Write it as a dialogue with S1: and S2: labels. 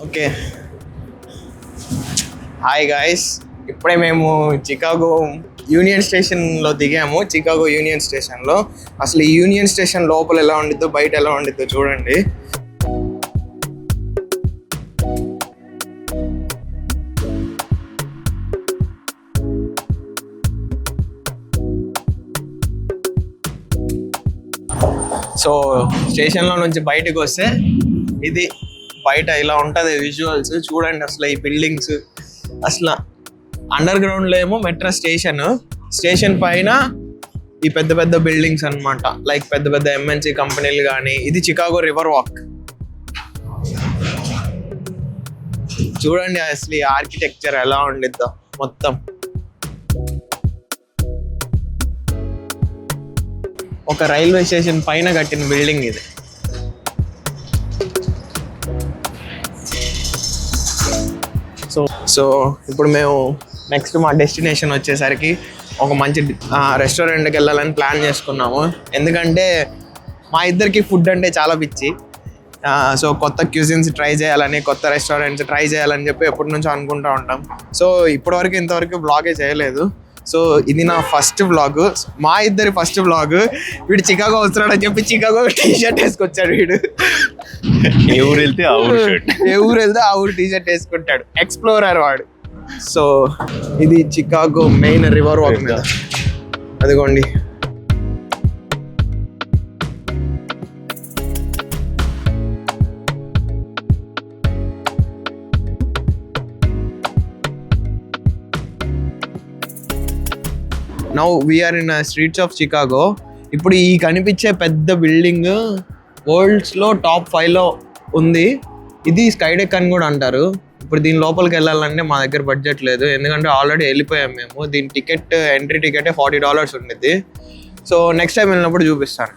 S1: Okay, hi guys. ఇప్పుడే మేము Chicago union స్టేషన్లో దిగాము. చికాగో యూనియన్ స్టేషన్లో అసలు ఈ యూనియన్ స్టేషన్ లోపల ఎలా ఉండిద్దో బయట ఎలా ఉండిద్దో చూడండి. సో స్టేషన్లో నుంచి బయటకు వస్తే ఇది బయట ఇలా ఉంటుంది విజువల్స్ చూడండి. అసలు ఈ బిల్డింగ్స్ అసలు అండర్ గ్రౌండ్లో ఏమో మెట్రో స్టేషన్ పైన ఈ పెద్ద పెద్ద బిల్డింగ్స్ అన్నమాట. లైక్ పెద్ద పెద్ద ఎంఎన్సి కంపెనీలు కానీ. ఇది చికాగో రివర్ వాక్. చూడండి అసలు ఈ ఆర్కిటెక్చర్ ఎలా ఉండిద్దో మొత్తం. ఒక రైల్వే స్టేషన్ పైన కట్టిన బిల్డింగ్ ఇది. సో ఇప్పుడు మేము నెక్స్ట్ మా డెస్టినేషన్ వచ్చేసరికి ఒక మంచి రెస్టారెంట్కి వెళ్ళాలని ప్లాన్ చేసుకున్నాము. ఎందుకంటే మా ఇద్దరికి ఫుడ్ అంటే చాలా పిచ్చి. సో కొత్త క్యూజిన్స్ ట్రై చేయాలని, కొత్త రెస్టారెంట్స్ ట్రై చేయాలని చెప్పి ఎప్పటి నుంచో అనుకుంటూ ఉంటాం. సో ఇప్పటివరకు ఇంతవరకు వ్లాగే చేయలేదు. సో ఇది నా ఫస్ట్ వ్లాగ్, మా ఇద్దరి ఫస్ట్ వ్లాగ్. వీడు చికాగో వస్తున్నాడని చెప్పి చికాగో టీషర్ట్ వేసుకొచ్చాడు. వీడు
S2: ఏ ఊరు వెళ్తే
S1: ఆ ఊరు టీషర్ట్ వేసుకుంటాడు. ఎక్స్ప్లోరర్ వాడు. సో ఇది చికాగో మెయిన్ రివర్ వాక్ మీద. అదిగోండి. Now we're in streets of Chicago. ఇప్పుడు ఈ కనిపించే పెద్ద బిల్డింగ్ వరల్డ్స్లో టాప్ 5లో ఉంది. ఇది స్కైడెక్ అని కూడా అంటారు. ఇప్పుడు దీని లోపలికి వెళ్ళాలంటే మా దగ్గర బడ్జెట్ లేదు, ఎందుకంటే ఆల్రెడీ వెళ్ళిపోయాం మేము. దీని టికెట్ ఎంట్రీ టికెటే $40 ఉండిద్ది. సో నెక్స్ట్ టైం వెళ్ళినప్పుడు చూపిస్తాను.